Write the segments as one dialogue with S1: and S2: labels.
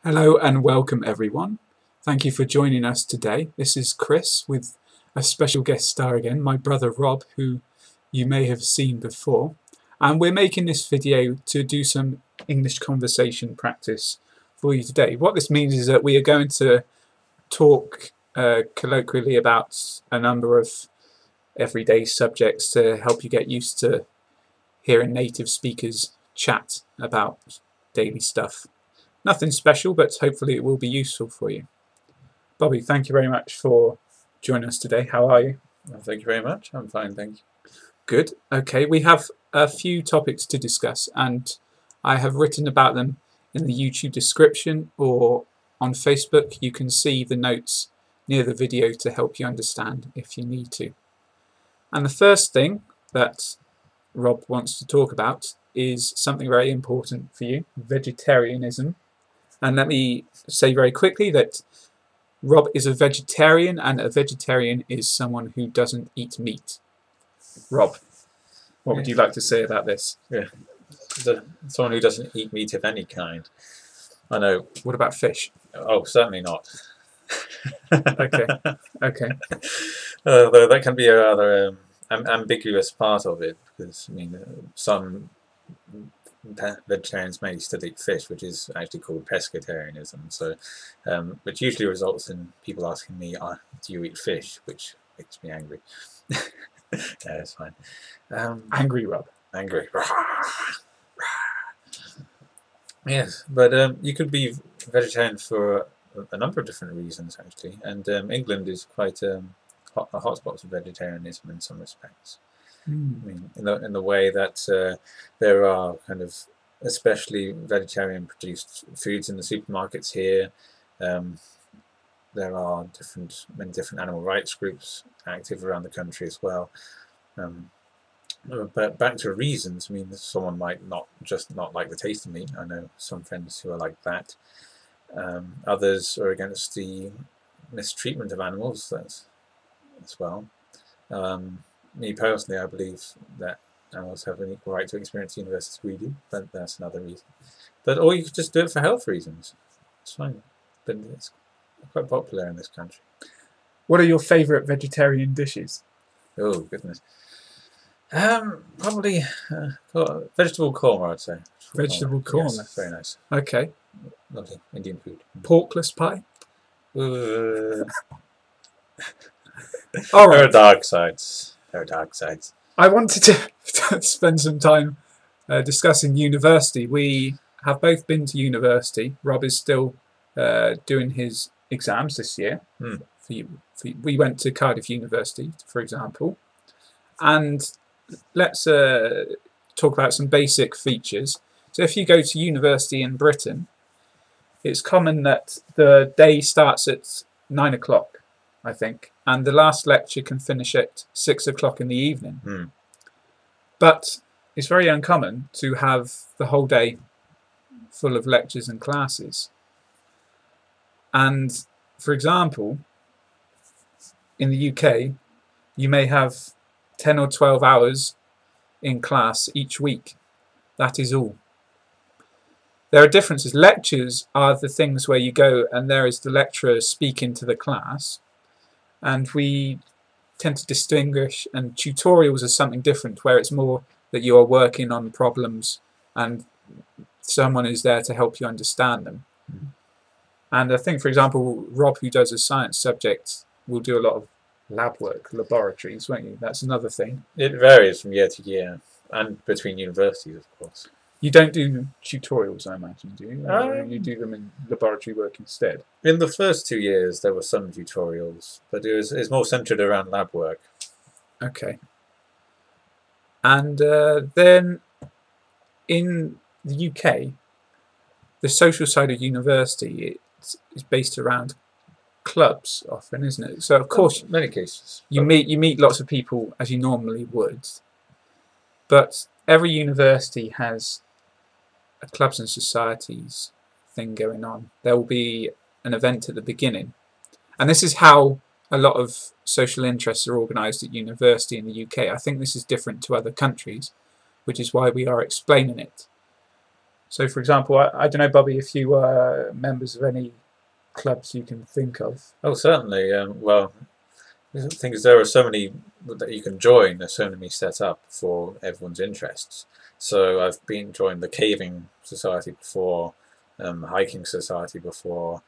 S1: Hello and welcome everyone. Thank you for joining us today. This is Chris with a special guest star again, my brother Rob, who you may have seen before. And we're making this video to do some English conversation practice for you today. What this means is that we are going to talk colloquially about a number of everyday subjects to help you get used to hearing native speakers chat about daily stuff. Nothing special, but hopefully it will be useful for you. Bobby, thank you very much for joining us today. How are you?
S2: Well, thank you very much. I'm fine, thank you.
S1: Good. Okay, we have a few topics to discuss, and I have written about them in the YouTube description or on Facebook. You can see the notes near the video to help you understand if you need to. And the first thing that Rob wants to talk about is something very important for you, vegetarianism. And let me say very quickly that Rob is a vegetarian, and a vegetarian is someone who doesn't eat meat. Rob, what would you like to say about this?
S2: Yeah, someone who doesn't eat meat of any kind. I know.
S1: What about fish?
S2: Oh, certainly not.
S1: Okay.
S2: Though that can be a rather ambiguous part of it, because I mean, some vegetarians may still eat fish, which is actually called pescatarianism. So, which usually results in people asking me, "Do you eat fish?" Which makes me angry. Yeah, it's fine.
S1: Angry Rob.
S2: Angry. Yes, but you could be vegetarian for a number of different reasons, actually. And England is quite a hotspot for vegetarianism in some respects. I mean, in the way that there are kind of especially vegetarian-produced foods in the supermarkets here. There are many different animal rights groups active around the country as well. But back to reasons, I mean, someone might not like the taste of meat. I know some friends who are like that. Others are against the mistreatment of animals as well. Me personally, I believe that animals have an equal right to experience the universe as we do, but that's another reason. Or you could just do it for health reasons. It's fine, but it's quite popular in this country.
S1: What are your favourite vegetarian dishes?
S2: Oh, goodness. Probably vegetable korma, I'd say.
S1: Vegetable korma?
S2: Yes, very nice.
S1: Okay.
S2: Lovely Indian food.
S1: Porkless pie?
S2: All right. There are dark sides.
S1: I wanted to spend some time discussing university. We have both been to university. Rob is still doing his exams this year. We went to Cardiff University, for example. And let's talk about some basic features. So if you go to university in Britain, it's common that the day starts at 9 o'clock, I think, and the last lecture can finish at 6 o'clock in the evening. But it's very uncommon to have the whole day full of lectures and classes. And, for example, in the UK, you may have 10 or 12 hours in class each week. That is all. There are differences. Lectures are the things where you go and there is the lecturer speaking to the class, and we tend to distinguish, and tutorials are something different, where it's more that you are working on problems and someone is there to help you understand them. And I think, for example, Rob, who does a science subject, will do a lot of lab work, laboratories, won't you? That's another thing.
S2: It varies from year to year, and between universities, of course.
S1: You don't do tutorials, I imagine, do you? Or you do them in laboratory work instead?
S2: In the first 2 years, there were some tutorials, but it's more centred around lab work.
S1: Okay. And then in the UK, the social side of university is based around clubs often, isn't it? So of course,
S2: in many cases,
S1: you meet lots of people as you normally would, but every university has a clubs and societies thing going on. There will be an event at the beginning, and this is how a lot of social interests are organised at university in the UK. I think this is different to other countries, which is why we are explaining it. So, for example, I don't know, Bobby, if you are members of any clubs you can think of.
S2: Oh, certainly. Well, the thing is, there are so many that you can join. There's so many set up for everyone's interests. So I've joined the caving society before, hiking society before,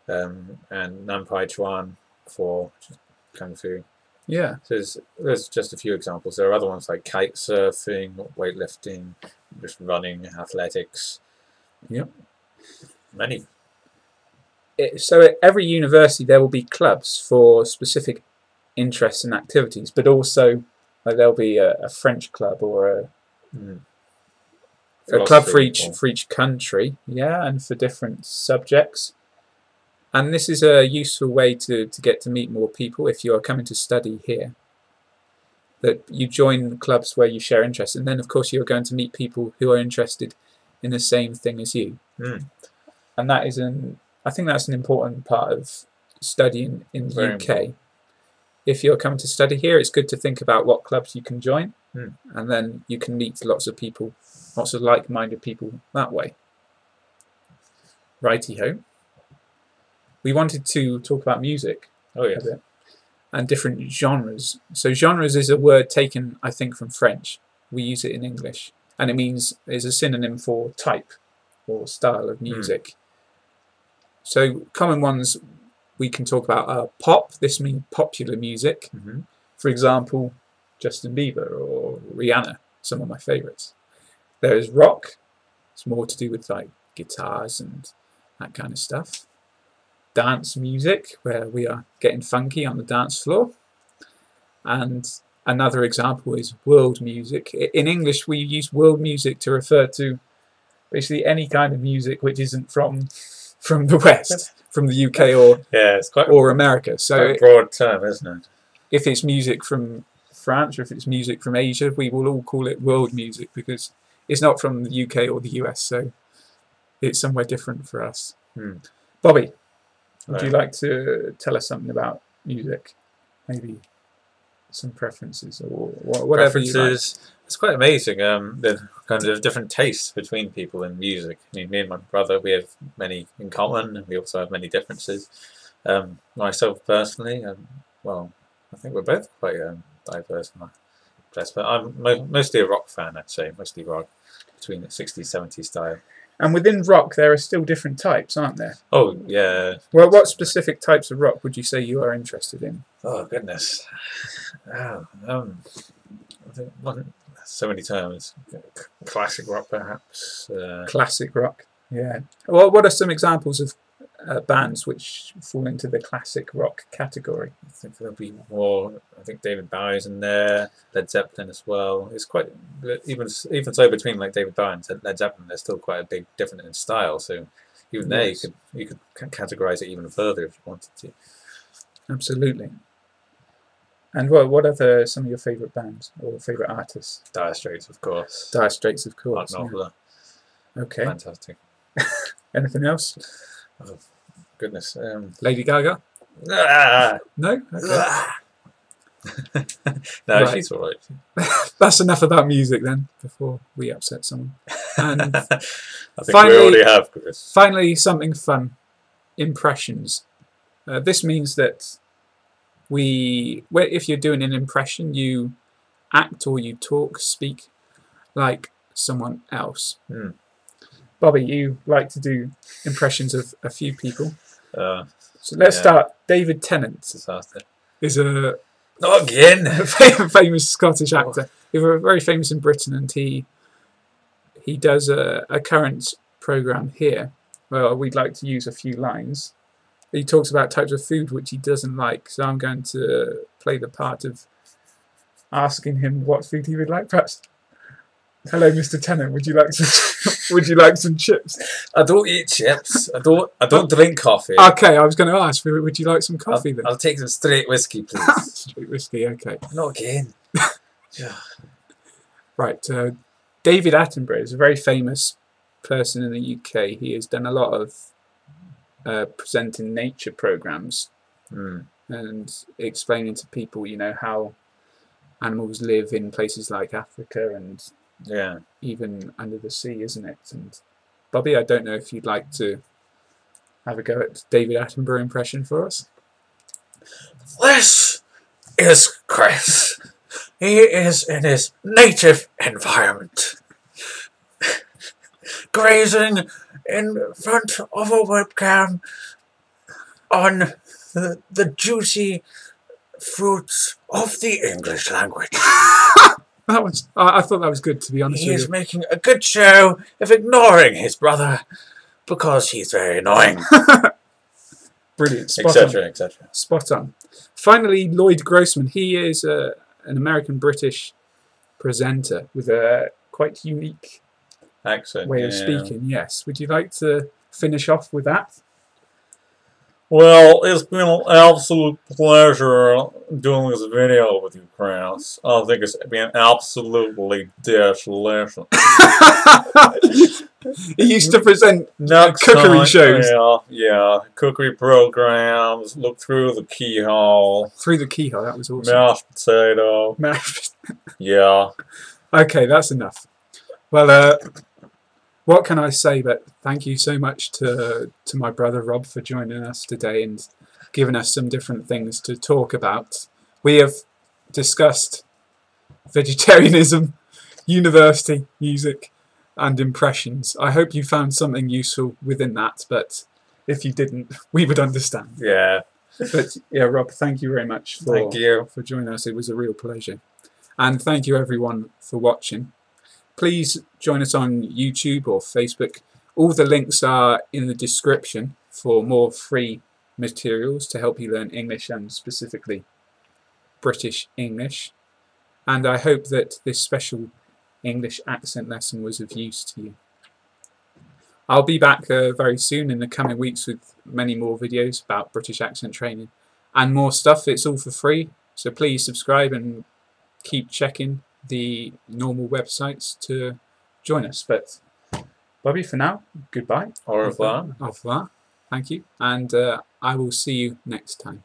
S2: and Nampai Chuan before, which is kung fu.
S1: Yeah.
S2: So there's just a few examples. There are other ones like kite-surfing, weightlifting, just running, athletics.
S1: Yep.
S2: Many.
S1: So at every university there will be clubs for specific interests and activities, but also there'll be a French club or a club for each country, yeah, and for different subjects. And this is a useful way to get to meet more people if you are coming to study here. That you join clubs where you share interests, and then of course you're going to meet people who are interested in the same thing as you. And that is I think that's an important part of studying in the UK. Important. If you're coming to study here, it's good to think about what clubs you can join, and then you can meet lots of people, lots of like-minded people that way. Righty-ho. We wanted to talk about music a bit, and different genres. So genres is a word taken, I think, from French. We use it in English, and it is a synonym for type or style of music. So common ones we can talk about are pop. This means popular music. For example, Justin Bieber or Rihanna, some of my favourites. There is rock. It's more to do with like guitars and that kind of stuff. Dance music, where we are getting funky on the dance floor. And another example is world music. In English, we use world music to refer to basically any kind of music which isn't from the West, from the UK or America. So
S2: quite a broad term, isn't it?
S1: If it's music from France or if it's music from Asia, we will all call it world music because it's not from the UK or the US, so it's somewhere different for us. Bobby, would you like to tell us something about music? Maybe some preferences or whatever you like.
S2: It's quite amazing, the kind of different tastes between people in music. I mean, me and my brother, we have many in common, and we also have many differences. Myself personally, well, I think we're both quite diverse and blessed, but I'm mostly a rock fan, I'd say, mostly rock, between the 60s, 70s style.
S1: And within rock, there are still different types, aren't there?
S2: Oh, yeah.
S1: Well, what specific types of rock would you say you are interested in?
S2: Oh, goodness. I think so many terms. Classic rock, perhaps.
S1: Classic rock, yeah. Well, what are some examples of bands which fall into the classic rock category?
S2: I think there'll be more. I think David Bowie's in there, Led Zeppelin as well. It's quite even so between like David Bowie and Led Zeppelin, there's still quite a big difference in style. So even there, you could categorize it even further if you wanted to.
S1: Absolutely. And what are some of your favourite bands or favourite artists?
S2: Dire Straits, of course.
S1: Dire Straits, of course.
S2: Mark Knopfler.
S1: Yeah. Okay.
S2: Fantastic. Anything
S1: else?
S2: Oh, goodness.
S1: Lady Gaga? No? Okay.
S2: No, she's all right.
S1: That's enough about music then, before we upset someone. And
S2: I think we already have, Chris.
S1: Finally, something fun. Impressions. This means that if you're doing an impression, you act or you speak like someone else. Bobby, you like to do impressions of a few people. So let's start. David Tennant is
S2: not again
S1: a famous Scottish actor. He's very famous in Britain, and he does a current programme here. Well, we'd like to use a few lines. He talks about types of food which he doesn't like, so I'm going to play the part of asking him what food he would like. Perhaps, hello, Mr. Tennant. Would you like some chips?
S2: I don't eat chips. I don't drink coffee.
S1: Okay, I was going to ask. Would you like some coffee then?
S2: I'll take some straight whiskey, please.
S1: Straight whiskey. Okay.
S2: Not again.
S1: Right. David Attenborough is a very famous person in the UK. He has done a lot of presenting nature programs and explaining to people, how animals live in places like Africa and even under the sea, isn't it? And Bobby, I don't know if you'd like to have a go at David Attenborough impression for us.
S2: This is Chris. He is in his native environment, grazing in front of a webcam on the juicy fruits of the English language.
S1: I thought that was good, to be honest with you.
S2: He is making a good show of ignoring his brother because he's very annoying.
S1: Brilliant.
S2: Etc. etc.
S1: Spot on. Finally, Lloyd Grossman. He is an American-British presenter with a quite unique
S2: Accent
S1: way of speaking. Yes. Would you like to finish off with that?
S2: Well, it's been an absolute pleasure doing this video with you, Chris. I think it's been absolutely delicious.
S1: He used to present
S2: Next
S1: cookery
S2: time,
S1: shows.
S2: Yeah, cookery programs, look through the keyhole.
S1: Through the keyhole, that was awesome.
S2: Mashed potato. Yeah.
S1: Okay, that's enough. Well, what can I say but thank you so much to my brother Rob for joining us today and giving us some different things to talk about. We have discussed vegetarianism, university, music and impressions. I hope you found something useful within that, but if you didn't, we would understand.
S2: Yeah.
S1: But yeah, Rob, thank you very much for joining us. It was a real pleasure. And thank you everyone for watching. Please join us on YouTube or Facebook. All the links are in the description for more free materials to help you learn English and specifically British English. And I hope that this special English accent lesson was of use to you. I'll be back very soon in the coming weeks with many more videos about British accent training and more stuff. It's all for free, so please subscribe and keep checking the normal websites to join us. But Bobby, for now, goodbye.
S2: Au revoir.
S1: Au revoir. Thank you. And I will see you next time.